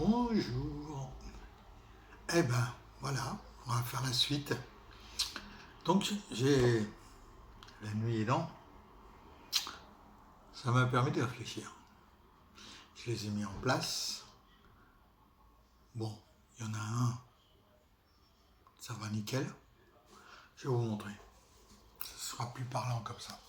Bonjour. Eh ben, voilà, on va faire la suite. Donc, j'ai la nuit aidant, ça m'a permis de réfléchir. Je les ai mis en place. Bon, il y en a un, ça va nickel. Je vais vous montrer. Ce sera plus parlant comme ça.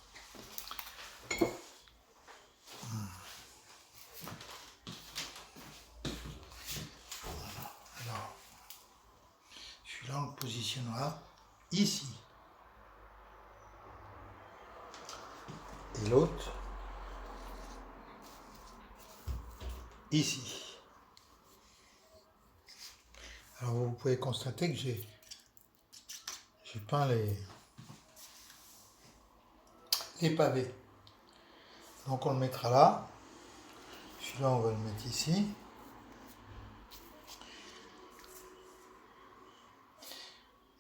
Alors, celui-là, on le positionnera ici. Et l'autre, ici. Alors, vous pouvez constater que j'ai peint les pavés. Donc, on le mettra là. Celui-là, on va le mettre ici.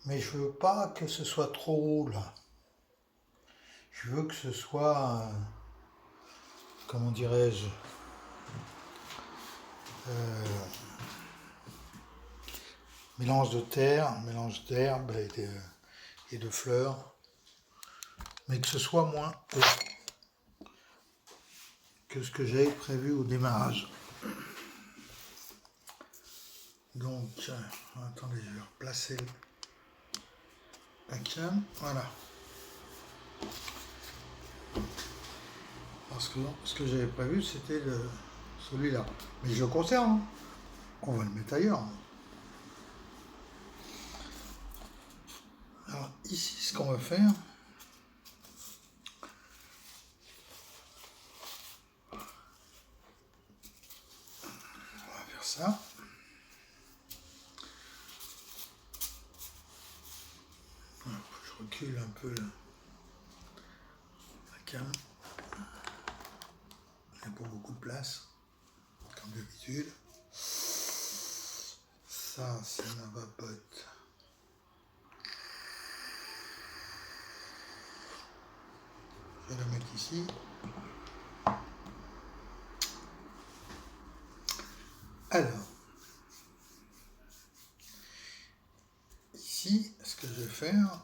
Mais je veux pas que ce soit trop haut là. Je veux que ce soit, comment dirais-je, mélange de terre, mélange d'herbe et de fleurs, mais que ce soit moins haut que ce que j'avais prévu au démarrage. Donc, attendez, je vais replacer la cam, voilà. Parce que ce que j'avais prévu, c'était celui-là. Mais je le conserve, hein. On va le mettre ailleurs. Alors, ici, ce qu'on va faire, on va faire ça. Je recule un peu la cam. Il n'y a pas beaucoup de place, comme d'habitude. Ça, c'est ma vapote. Je vais la mettre ici. Alors, ici, ce que je vais faire,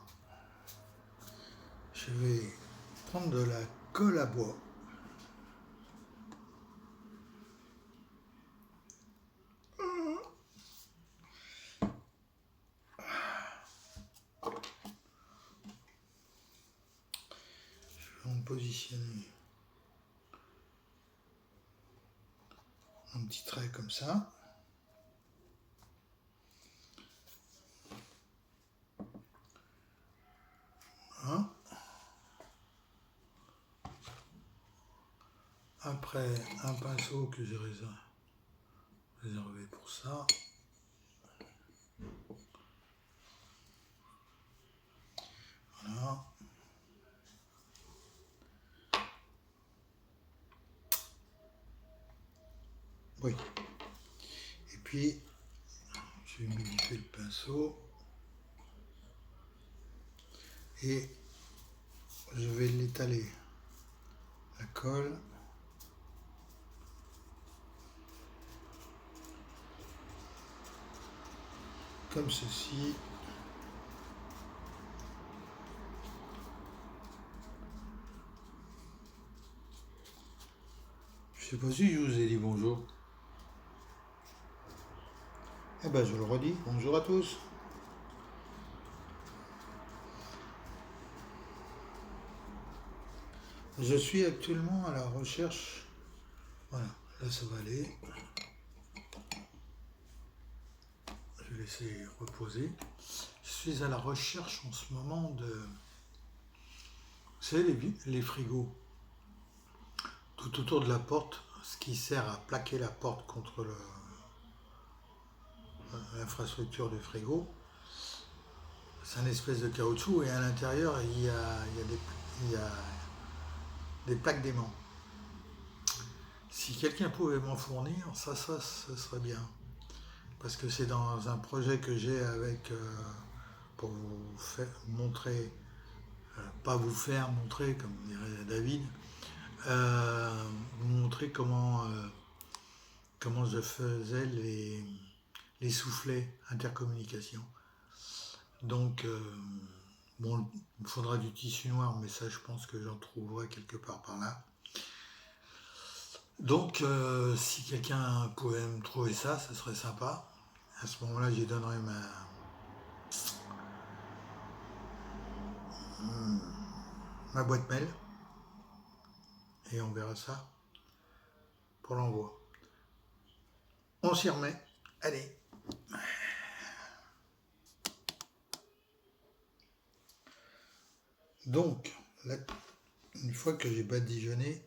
je vais prendre de la colle à bois. Je vais me positionner un petit trait comme ça. Voilà. Après, un pinceau que j'ai réservé pour ça. Voilà. Oui. Et puis, je vais humidifier le pinceau. Et je vais l'étaler. La colle. Comme ceci. Je sais pas si je vous ai dit bonjour. Eh ben je le redis, bonjour à tous. Je suis actuellement à la recherche. Voilà, là ça va aller. Je vais laisser reposer. Je suis à la recherche en ce moment de... Vous savez, les frigos. Tout autour de la porte, ce qui sert à plaquer la porte contre l'infrastructure du frigo. C'est un espèce de caoutchouc et à l'intérieur il y a des plaques d'aimant. Si quelqu'un pouvait m'en fournir, ça serait bien. Parce que c'est dans un projet que j'ai avec, pour vous faire montrer, pas vous faire montrer, comme dirait David, vous montrer comment comment je faisais les soufflets intercommunication. Donc, bon, il me faudra du tissu noir, mais ça, je pense que j'en trouverai quelque part par là. Donc, si quelqu'un pouvait me trouver ça, ça serait sympa. À ce moment-là, j'y donnerai ma boîte mail et on verra ça pour l'envoi. On s'y remet. Allez. Donc, là, une fois que j'ai badigeonné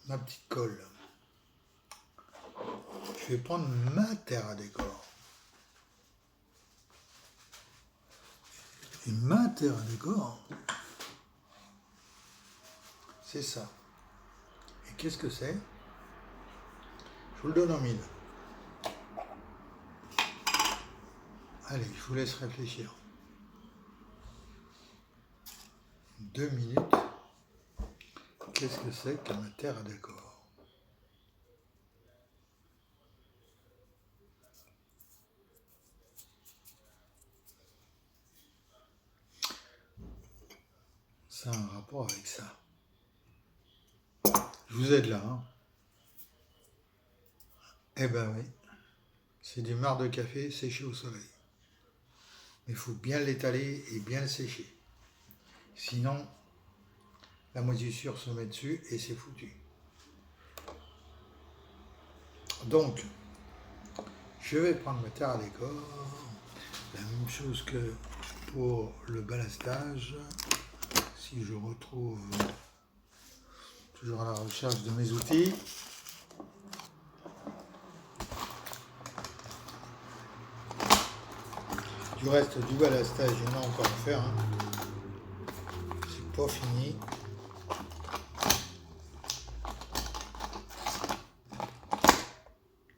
ma petite colle, je vais prendre ma terre à décor. Et ma terre à décor, c'est ça. Et qu'est-ce que c'est? Je vous le donne en mille. Allez, je vous laisse réfléchir. 2 minutes. Qu'est-ce que c'est que ma terre à décor? Ça a un rapport avec ça. Je vous aide là, hein? Eh ben oui. C'est du marc de café séché au soleil. Mais il faut bien l'étaler et bien le sécher. Sinon, la moisissure se met dessus et c'est foutu. Donc, je vais prendre ma terre à décor. La même chose que pour le balastage. Si je retrouve toujours à la recherche de mes outils. Du reste du balastage, il y en a encore à faire. Hein. C'est pas fini.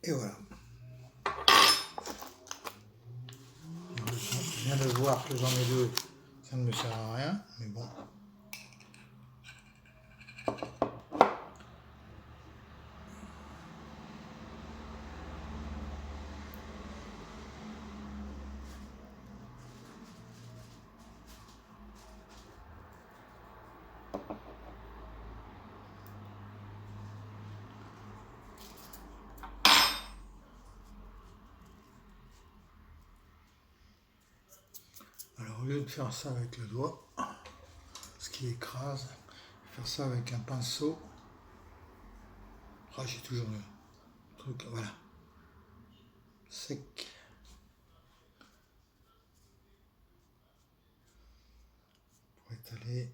Et voilà. Je viens de voir que j'en ai deux. Ça ne me sert à rien, mais bon. Alors au lieu de faire ça avec le doigt, ce qui écrase, faire ça avec un pinceau. Ah, j'ai toujours le truc, voilà. Sec. Pour étaler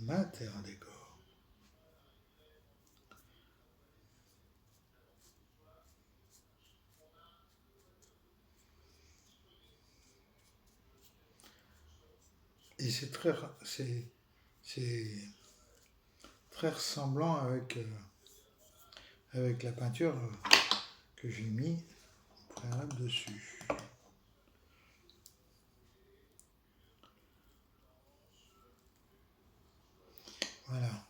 ma terre à décor. Et c'est très ressemblant avec la peinture que j'ai mis préalable dessus. Voilà.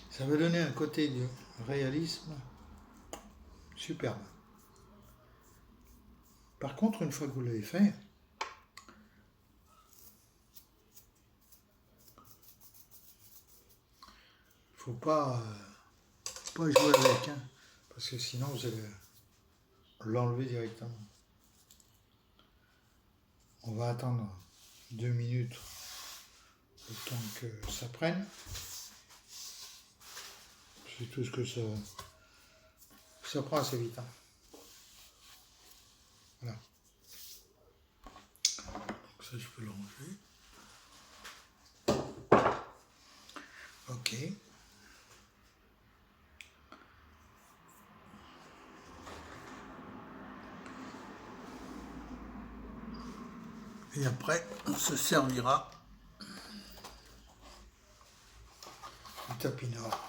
Ça va donner un côté de réalisme superbe. Par contre, une fois que vous l'avez fait, faut pas jouer avec, hein, parce que sinon vous allez l'enlever directement. On va attendre 2 minutes le temps que ça prenne. C'est tout ce que ça prend assez vite. Hein. Voilà. Donc ça, je peux le ranger. Ok. Et après, on se servira du tapis noir.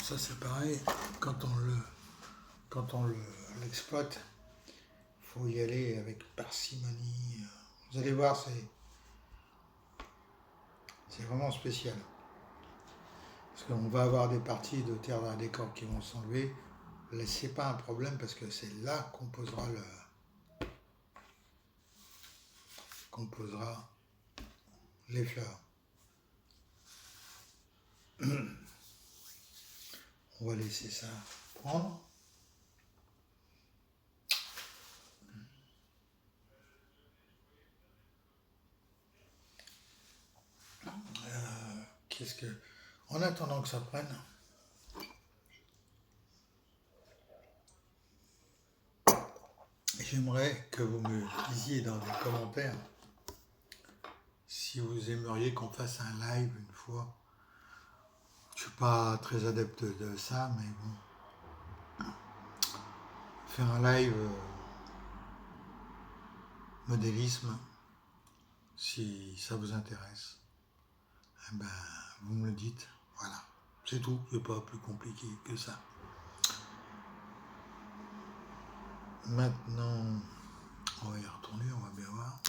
Ça c'est pareil, quand on l'exploite, il faut y aller avec parcimonie. Vous allez voir, c'est vraiment spécial. Parce qu'on va avoir des parties de terre d'un décor qui vont s'enlever. C'est pas un problème parce que c'est là qu'on posera les fleurs. On va laisser ça prendre. En attendant que ça prenne, j'aimerais que vous me disiez dans les commentaires si vous aimeriez qu'on fasse un live une fois. Je suis pas très adepte de ça, mais bon. Faire un live modélisme, si ça vous intéresse, eh ben, vous me le dites. Voilà, c'est tout, c'est pas plus compliqué que ça. Maintenant, on va y retourner, on va bien voir.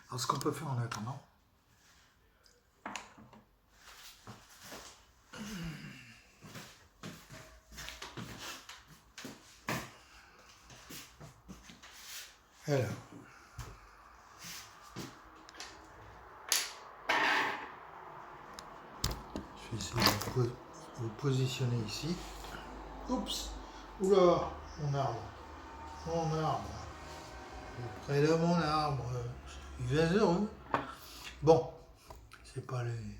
Alors, ce qu'on peut faire en attendant, alors, je vais essayer de vous positionner ici. Oups, oula, mon arbre, près de mon arbre, je suis bien heureux. Bon, c'est pas les...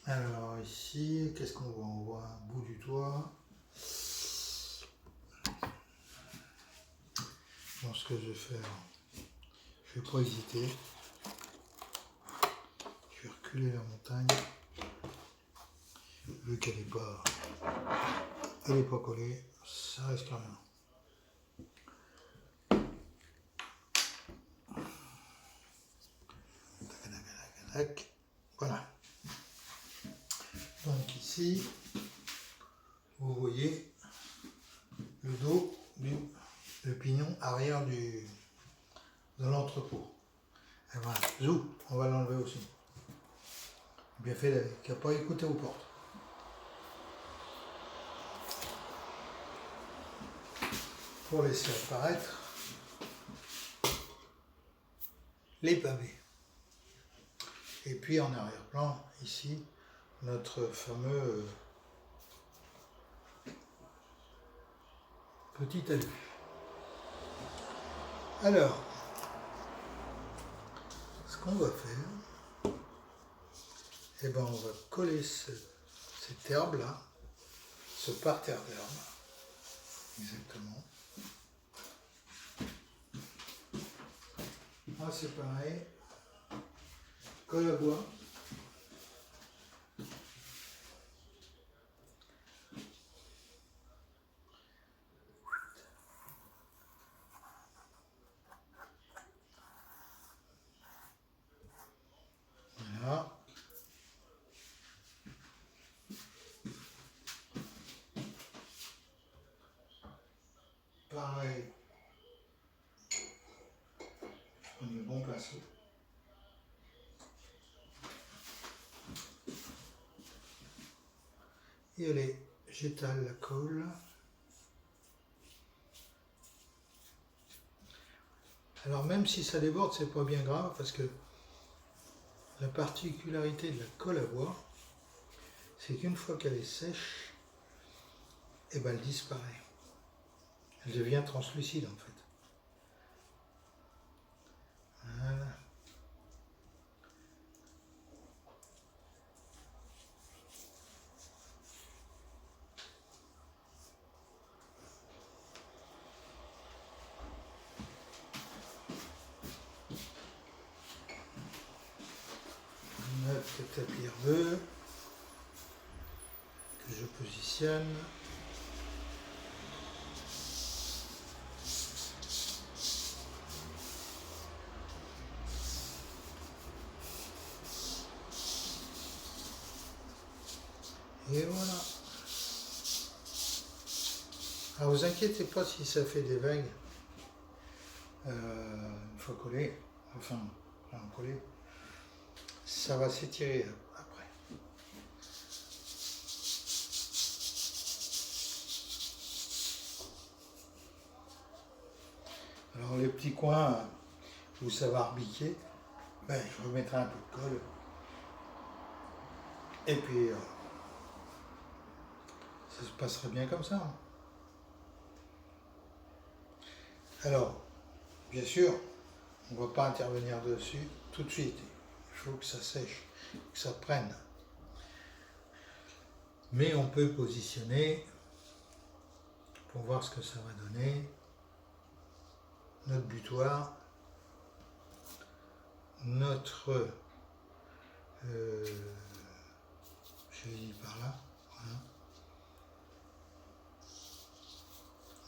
Alors ici, qu'est-ce qu'on voit? On voit un bout du toit. Bon, ce que je vais faire, je vais pas hésiter. Je vais reculer la montagne. Vu qu'elle n'est pas collée, ça risque rien. Voilà. Donc ici, vous voyez le dos le pignon arrière de l'entrepôt. Et voilà, zou, on va l'enlever aussi. Bien fait David, qui n'a pas écouté aux portes. Pour laisser apparaître les pavés. Et puis en arrière-plan, ici, notre fameux petit talus. Alors, ce qu'on va faire, eh ben on va coller cette herbe-là, ce parterre d'herbe, exactement. Là, c'est pareil, colle à bois. Voilà. Pareil, on est bon pinceau. Et allez, j'étale la colle. Alors même si ça déborde, c'est pas bien grave parce que la particularité de la colle à bois, c'est qu'une fois qu'elle est sèche, eh ben elle disparaît. Elle devient translucide en fait. Voilà. Notre tapis herbeux que je positionne. Et voilà. Alors vous inquiétez pas si ça fait des vagues une fois collé, enfin collé, ça va s'étirer après. Alors les petits coins où ça va rebiquer, ben, je remettrai un peu de colle. Et puis ça se passerait bien comme ça. Alors, bien sûr, on ne va pas intervenir dessus tout de suite. Il faut que ça sèche, que ça prenne. Mais on peut positionner pour voir ce que ça va donner. Notre butoir, notre je dis par là, voilà.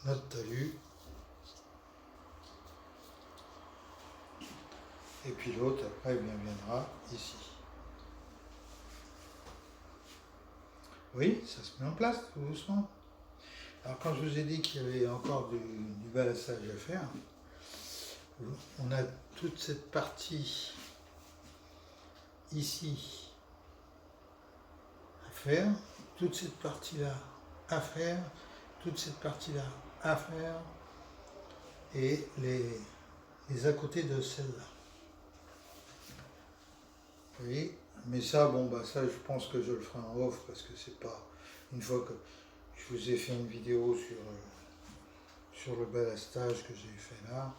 Notre talus. Et puis l'autre, après, viendra ici. Oui, ça se met en place tout doucement. Alors quand je vous ai dit qu'il y avait encore du balassage à faire, on a toute cette partie ici à faire, toute cette partie-là à faire, toute cette partie-là à faire, et les à côté de celle-là. Vous voyez? Mais ça, bon, bah ça, je pense que je le ferai en off, parce que c'est pas... Une fois que je vous ai fait une vidéo sur le balastage que j'ai fait là,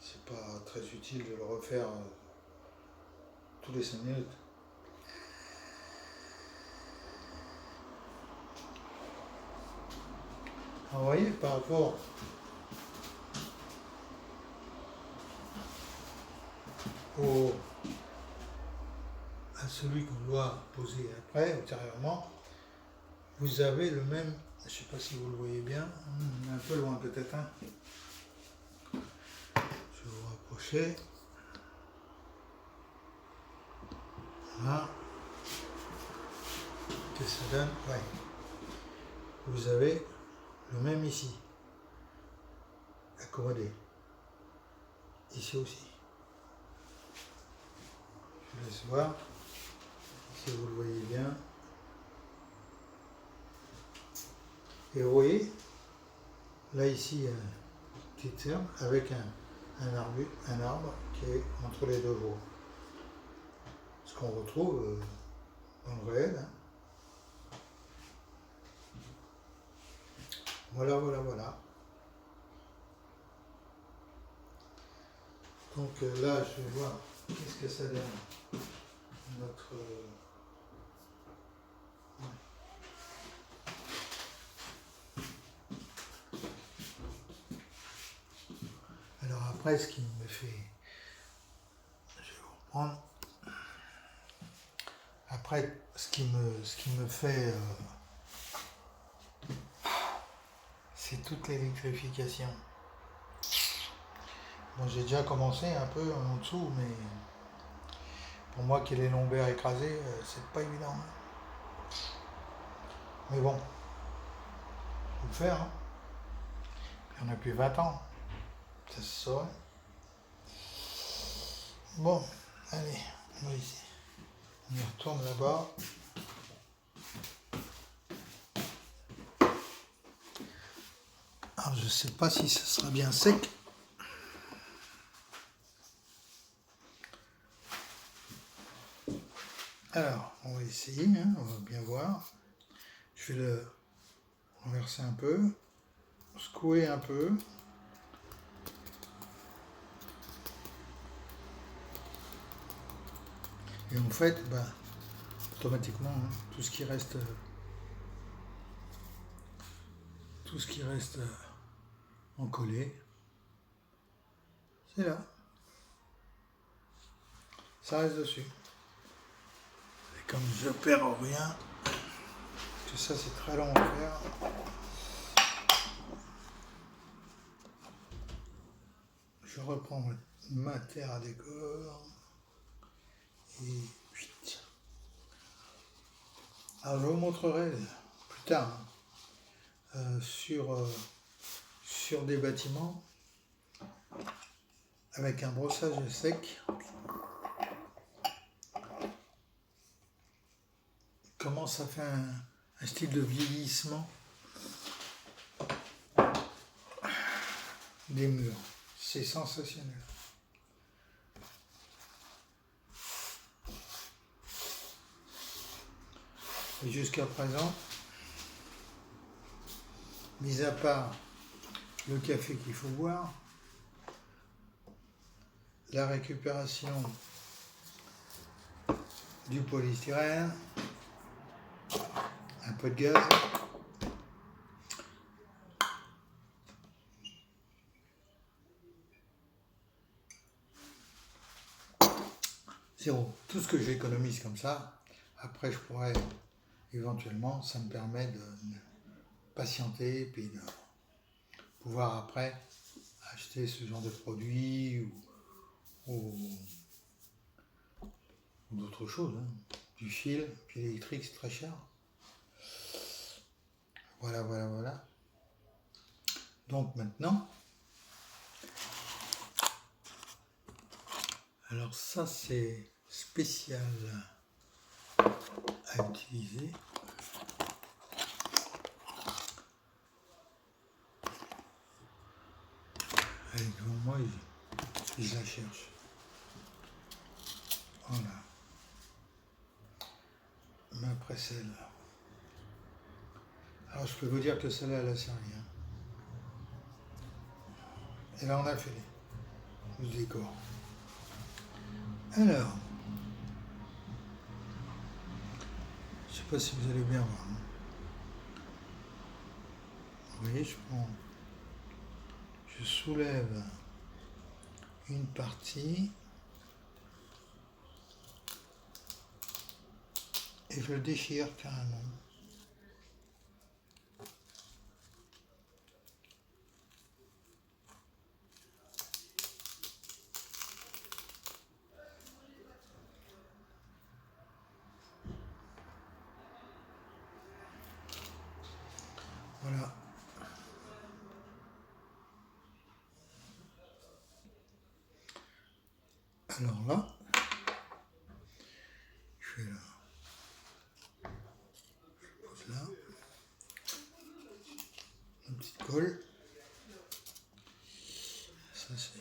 c'est pas très utile de le refaire tous les 5 minutes. Alors, vous voyez, par rapport à celui qu'on doit poser après, ultérieurement, vous avez le même, je ne sais pas si vous le voyez bien, un peu loin peut-être, hein. Je vais vous rapprocher. Voilà. Que ça donne, ouais. Vous avez le même ici, accommodé. Ici aussi. Je laisse voir si vous le voyez bien. Et vous voyez, là ici, il y a un petit terme avec un arbre qui est entre les deux voies. Ce qu'on retrouve dans le réel. Hein. Voilà, voilà, voilà. Donc là, je vais voir qu'est-ce que ça donne. Notre... Alors après, ce qui me fait... Je vais vous reprendre. Après, ce qui me fait... c'est toute l'électrification. Bon, j'ai déjà commencé un peu en dessous, mais pour moi qui ai les lombaires écrasés, c'est pas évident. Hein. Mais bon, faut le faire. Hein. On a depuis 20 ans, ça se saurait. Bon, allez, on va ici. On y retourne là-bas. Alors, je ne sais pas si ça sera bien sec. Alors, on va essayer, hein, on va bien voir. Je vais le renverser un peu, secouer un peu. Et en fait, bah, automatiquement, hein, tout ce qui reste encollé, c'est là. Ça reste dessus. Et comme je perds rien, que ça c'est très long à faire. Je reprends ma terre à décor et vite. Alors je vous montrerai plus tard sur des bâtiments avec un brossage sec comment ça fait un style de vieillissement des murs. C'est sensationnel. Et jusqu'à présent, mis à part le café qu'il faut boire, la récupération du polystyrène, un peu de gaz, zéro. Tout ce que j'économise comme ça, après je pourrais éventuellement, ça me permet de patienter et puis de pouvoir après acheter ce genre de produits ou d'autres choses. Hein. Du fil électrique, c'est très cher. Voilà. Donc maintenant, alors ça c'est spécial à utiliser. Elle est devant moi, je la cherche. Voilà. Ma précelle. Alors je peux vous dire que celle-là, elle a servi. Hein. Et là on a fait le décor. Alors, je ne sais pas si vous allez bien voir. Hein. Vous voyez, je soulève une partie et je le déchire carrément. Voilà. Alors là, je vais là. Je pose là. Une petite colle. Ça c'est.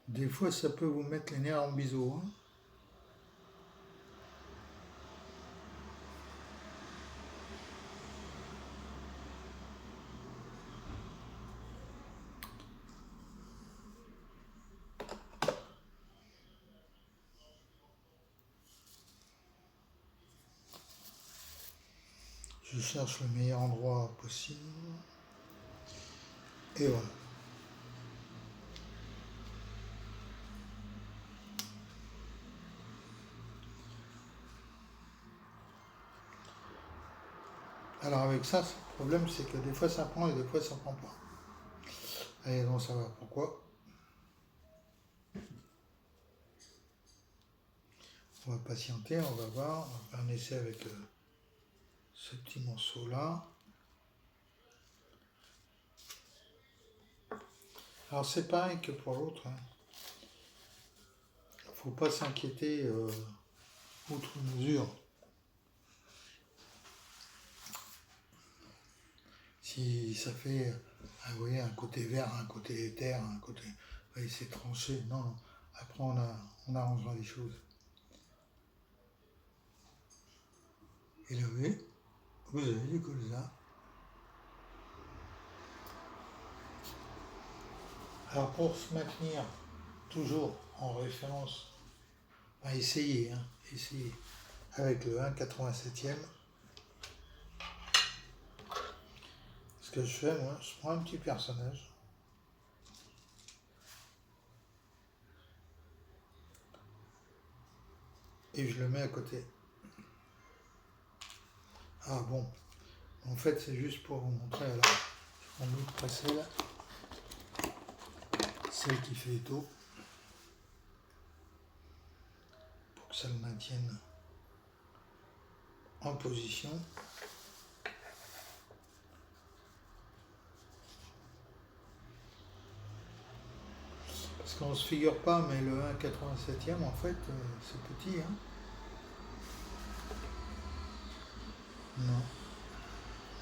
Des fois ça peut vous mettre les nerfs en biseau. Hein. Je cherche le meilleur endroit possible. Et voilà. Alors avec ça, le problème c'est que des fois ça prend et des fois ça prend pas. Allez, donc ça va. Pourquoi? On va patienter, on va voir, on va faire un essai avec ce petit morceau là. Alors c'est pareil que pour l'autre. Hein. Faut pas s'inquiéter outre mesure. Si ça fait, vous voyez, un côté vert, un côté éther, un côté, vous voyez, c'est tranché. Non. Après on arrangera les choses. Et là, vous avez du colza. Alors pour se maintenir toujours en référence, essayez avec le 1,87e. Ce que je fais, moi, je prends un petit personnage. et je le mets à côté. Ah bon, en fait c'est juste pour vous montrer. Alors, je prends l'autre passerelle, celle qui fait étau, pour que ça le maintienne en position. Parce qu'on ne se figure pas, mais le 1,87e, en fait, c'est petit. Hein. Non,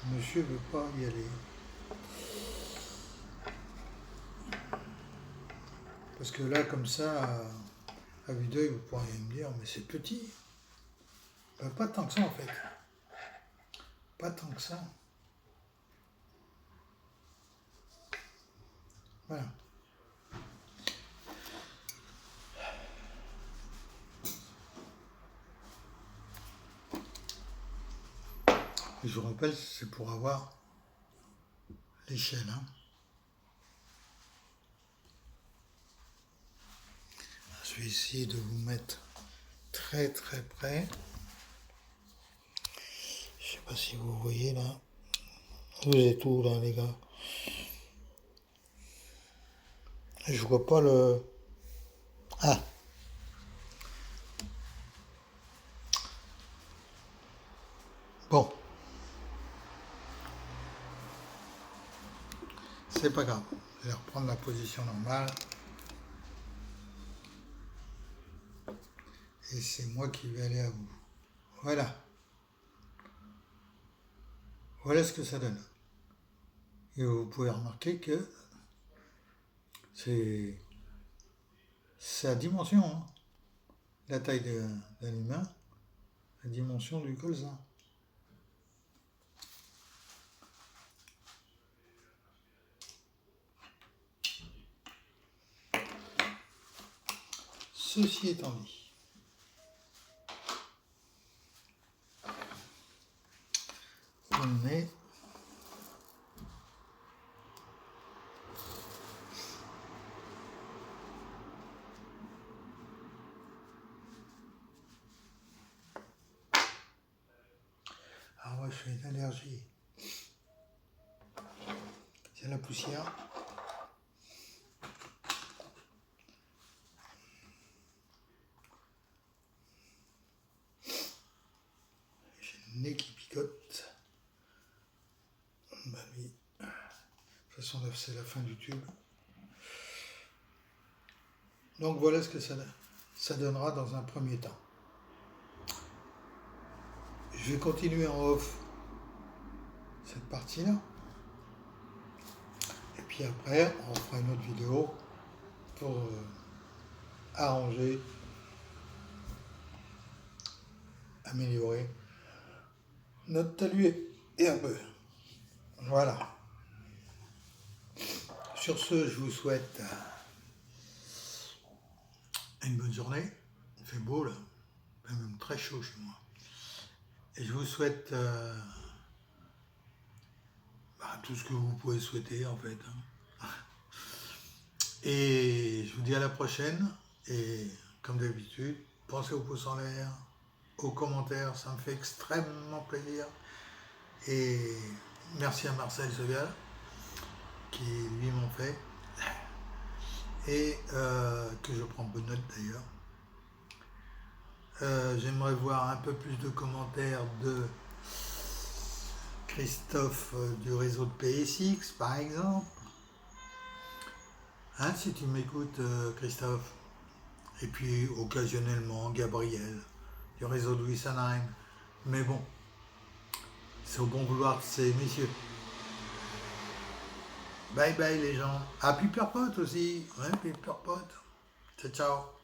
monsieur ne veut pas y aller. Parce que là, comme ça, à vue d'œil, vous pourriez me dire, mais c'est petit. Ben, pas tant que ça, en fait. Pas tant que ça. Voilà. Et je vous rappelle, c'est pour avoir l'échelle. Hein. Je vais essayer de vous mettre très très près. Je sais pas si vous voyez là. Vous êtes où là les gars? Je vois pas le... Ah! Bon. C'est pas grave. Je vais reprendre la position normale. Et c'est moi qui vais aller à vous. Voilà. Voilà ce que ça donne. Et vous pouvez remarquer que c'est à dimension. Hein. La taille d'un humain, la dimension du colza. Ceci étant dit, on est ah ouais, je fais une allergie. C'est la poussière. J'ai le nez qui picote. Bah oui. De toute façon, là, c'est la fin du tube. Donc voilà ce que ça donnera dans un premier temps. Je vais continuer en off cette partie-là. Et puis après, on fera une autre vidéo pour arranger, améliorer notre taluer et un peu. Voilà. Sur ce, je vous souhaite une bonne journée. Il fait beau là, il fait même très chaud chez moi. Et je vous souhaite tout ce que vous pouvez souhaiter en fait. Hein. Et je vous dis à la prochaine. Et comme d'habitude, pensez au pouce en l'air, aux commentaires, ça me fait extrêmement plaisir. Et merci à Marcel Segal, qui lui m'en fait. Et que je prends bonne note d'ailleurs. J'aimerais voir un peu plus de commentaires de Christophe du réseau de PSX par exemple. Hein, si tu m'écoutes Christophe. Et puis occasionnellement Gabriel du réseau de Wissenheim. Mais bon, c'est au bon vouloir de ces messieurs. Bye bye les gens. Ah puis Purpot aussi. Ouais, puis Purpot. Ciao ciao.